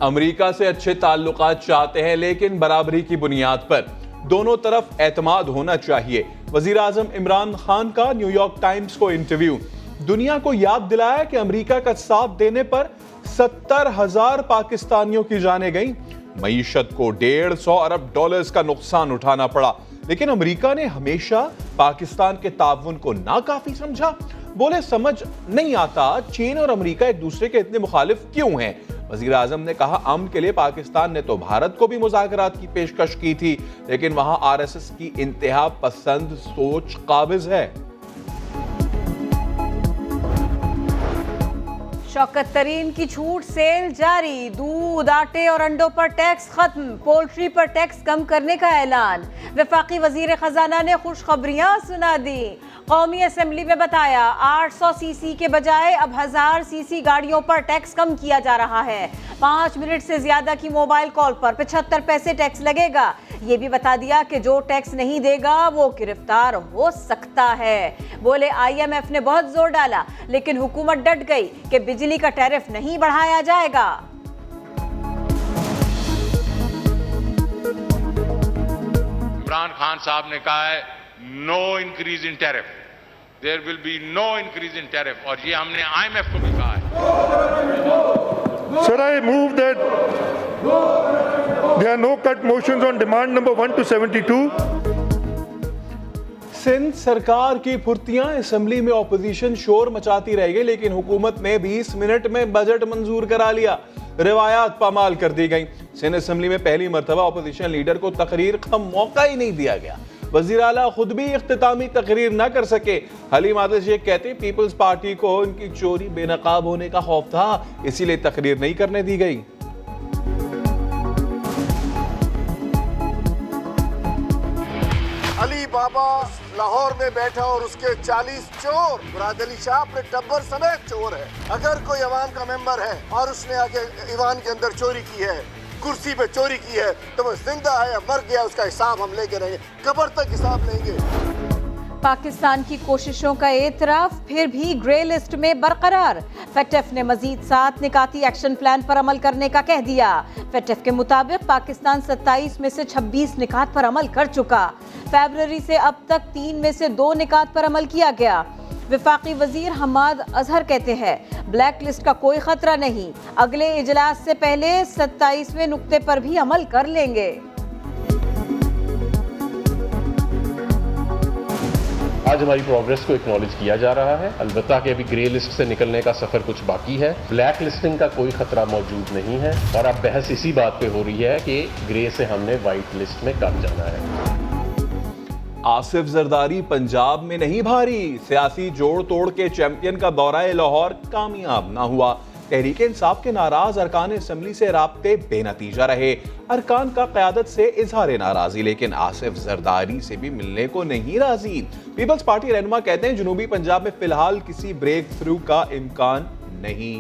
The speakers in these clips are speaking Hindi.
अमेरिका से अच्छे ताल्लुकात चाहते हैं लेकिन बराबरी की बुनियाद पर। दोनों तरफ एतमाद होना चाहिए। वजीर आजम इमरान खान का न्यूयॉर्क टाइम्स को इंटरव्यू। दुनिया को याद दिलाया कि अमेरिका का साथ देने पर 70,000 पाकिस्तानियों की जानें गईं। मईशत को $150 अरब का नुकसान उठाना पड़ा, लेकिन अमेरिका ने हमेशा पाकिस्तान के ताउन को नाकाफी समझा। बोले समझ नहीं आता चीन और अमेरिका एक दूसरे के इतने मुखालिफ क्यों हैं। वजीर आजम ने कहा अमन के लिए पाकिस्तान ने तो भारत को भी मुज़ाकरात की पेशकश की थी, लेकिन वहां आरएसएस की इंतहा पसंद सोच काबिज है। शौकत तरीन की छूट सेल जारी। दूध, आटे और अंडों पर टैक्स खत्म। पोल्ट्री पर टैक्स कम करने का ऐलान। वफाकी वजीर खजाना ने खुशखबरियां सुना दी। कौमी असेंबली में बताया 800 सीसी के बजाय अब 1000 सीसी गाड़ियों पर टैक्स कम किया जा रहा है। 5 मिनट से ज्यादा की मोबाइल कॉल पर 75 पैसे टैक्स लगेगा। ये भी बता दिया कि जो टैक्स नहीं देगा वो गिरफ्तार हो सकता है। बोले IMF ने बहुत जोर डाला, लेकिन हुकूमत डट गई कि बिजली का टैरिफ नहीं बढ़ाया जाएगा। इमरान खान साहब ने कहा है no increase in tariff, there will be no increase in tariff, और ये हमने IMF को भी कहा है। Sir, I move that there are no cut motions on demand number 1 to 72. Sindh सरकार की फुर्तियां। असेंबली में ऑपोजिशन शोर मचाती रह गई, लेकिन हुकूमत ने 20 मिनट में बजट मंजूर करा लिया। रिवायात पामाल कर दी गई। सिंध असेंबली में पहली मरतबा ऑपोजिशन लीडर को तकरीर का मौका ही नहीं दिया गया। वजीर आला खुद भी इख्तितामी तकरीर न कर सके। हलीम आदिल शेख कहते पीपल्स पार्टी को इनकी चोरी बेनकाब होने का खौफ था, इसीलिए तकरीर नहीं करने दी गई। अली बाबा लाहौर में बैठा और उसके 40 चोर। मुराद अली शाह अपने टब्बर समेत चोर है। अगर कोई अवाम का मेंबर है और उसने आगे ईवान के अंदर चोरी की है, कुर्सी पे चोरी की है, तो वो जिंदा है या मर गया, उसका हिसाब हम लेके रहेंगे, कब्र तक हिसाब लेंगे। पाकिस्तान की कोशिशों का एतराफ फिर भी ग्रे लिस्ट में बरकरार। फेटफ ने मजीद 7 निकाती एक्शन प्लान पर अमल करने का कह दिया। फेटफ के मुताबिक पाकिस्तान 27 में से 26 निकात पर अमल कर चुका। फरवरी से अब तक 3 में से 2 निकात पर अमल किया गया। वफाकी वजीर हमाद अजहर कहते हैं ब्लैक लिस्ट का कोई खतरा नहीं, अगले इजलास से पहले 27वें नुक्ते पर भी अमल कर लेंगे। आज हमारी प्रोग्रेस को एक्नॉलेज किया जा रहा है। अलबत्ता कि अभी ग्रे लिस्ट से निकलने का सफर कुछ बाकी है। ब्लैक लिस्टिंग का कोई खतरा मौजूद नहीं है और अब बहस इसी बात पे हो रही है कि ग्रे से हमने व्हाइट लिस्ट में कब जाना है। आसिफ जरदारी पंजाब में नहीं भारी। सियासी जोड़ तोड़ के चैंपियन का दौरा लाहौर कामयाब ना हुआ। तहरीक इंसाफ के नाराज अरकान असेंबली से राब्ते बेनतीजा रहे। अरकान का क़यादत से इजहार नाराजी, लेकिन आसिफ जरदारी से भी मिलने को नहीं राजी। पीपल्स पार्टी रहनुमा कहते हैं जनूबी पंजाब में फिलहाल किसी ब्रेक थ्रू का इम्कान नहीं।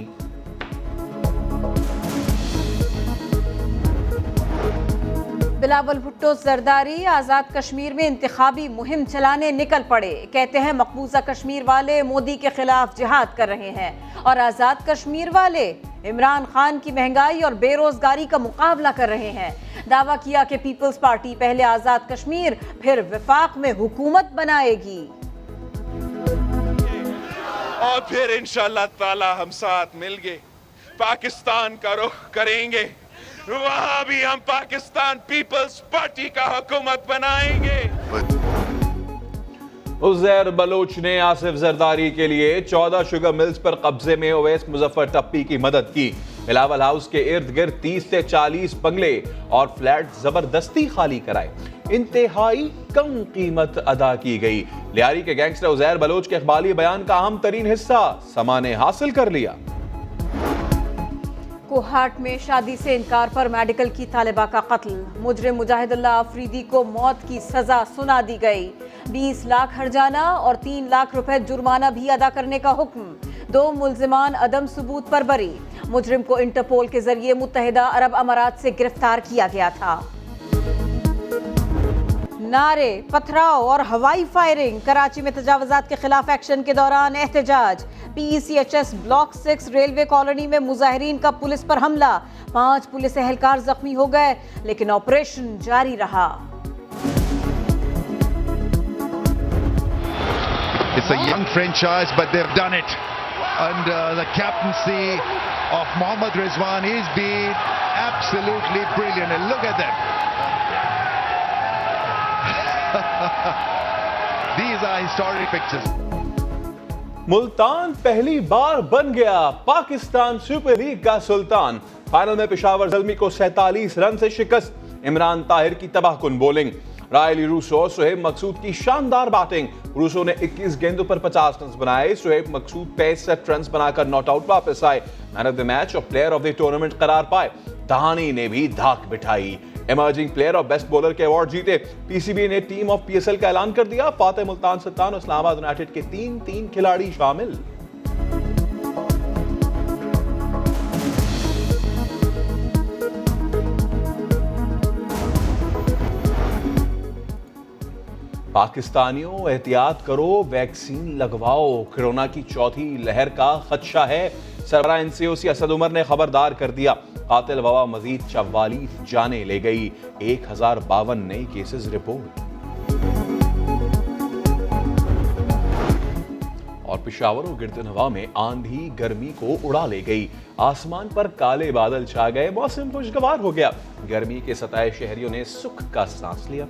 बिलावल भुट्टो जरदारी आज़ाद कश्मीर में इंतखाबी मुहिम चलाने निकल पड़े। कहते हैं मकबूजा कश्मीर वाले मोदी के खिलाफ जिहाद कर रहे हैं और आज़ाद कश्मीर वाले इमरान खान की महंगाई और बेरोजगारी का मुकाबला कर रहे हैं। दावा किया कि पीपल्स पार्टी पहले आज़ाद कश्मीर फिर वफाक में हुकूमत बनाएगी और फिर इंशाअल्लाह ताला हम साथ मिलके पाकिस्तान का रुख करेंगे। वहां भी हम पाकिस्तान पीपल्स पार्टी का हुकूमत बनाएंगे। उज़ैर बलोच ने आसिफ जरदारी के लिए 14 शुगर मिल्स पर कब्जे में ओवैस मुजफ्फर टप्पी की मदद की। बिलावल हाउस के इर्द गिर्द 30 से 40 बंगले और फ्लैट जबरदस्ती खाली कराए। इंतहाई कम कीमत अदा की गई। लियारी के गैंगस्टर उज़ैर बलोच के इकबाली बयान का अहम तरीन हिस्सा समा ने हासिल कर लिया। कोहाट में शादी से इनकार पर मेडिकल की तालिबा का कत्ल। मुजरिम मुजाहिदुल्लाह अफरीदी को मौत की सजा सुना दी गई। 20 लाख हर्जाना और 3 लाख रुपए जुर्माना भी अदा करने का हुक्म। 2 मुल्जिमान अदम सबूत पर बरी। मुजरिम को इंटरपोल के जरिए मुत्तहिदा अरब अमारात से गिरफ्तार किया गया था। नारे, पथराव और हवाई फायरिंग। कराची में तजावुजात के खिलाफ एक्शन के दौरान एहतजाज। PECHS ब्लॉक 6 रेलवे कॉलोनी में मुजाहिरीन का पुलिस पर हमला। 5 पुलिस एहलकार जख्मी हो गए, लेकिन ऑपरेशन जारी रहा। It's a young franchise, but they've done it under the captaincy of Mohammad Rizwan. He's been absolutely brilliant, and look at them. These are historic pictures. Multan पहली बार बन गया पाकिस्तान सुपर लीग का सुल्तान। फाइनल में पेशावर ज़ल्मी को 47 रन से शिकस्त। इमरान ताहिर की तबाहकुन बॉलिंग, रायली रूसो और सुहेब मकसूद की शानदार बैटिंग। रूसो ने 21 गेंदों पर 50 रन बनाए। सुहेब मकसूद 65 रन बनाकर नॉट आउट वापस आए। मैन ऑफ द मैच और प्लेयर ऑफ द टूर्नामेंट करार पाए। दानी ने भी धाक बिठाई। इमर्जिंग प्लेयर और बेस्ट बॉलर के अवार्ड जीते। PCB ने टीम ऑफ PSL का ऐलान कर दिया। फातेह मुल्तान सुल्तान और इस्लामाबाद यूनाइटेड के 3 खिलाड़ी शामिल। पाकिस्तानियों, एहतियात करो, वैक्सीन लगवाओ। कोरोना की चौथी लहर का खदशा है। सरबराह NCOC असद उमर ने खबरदार कर दिया। कातिल वबा मजीद 44 जाने ले गई। 1052 नए केसेस रिपोर्ट। और पेशावर और गिरदनवा में आंधी गर्मी को उड़ा ले गई। आसमान पर काले बादल छा गए। मौसम खुशगवार हो गया। गर्मी के सताए शहरियों ने सुख का सांस लिया।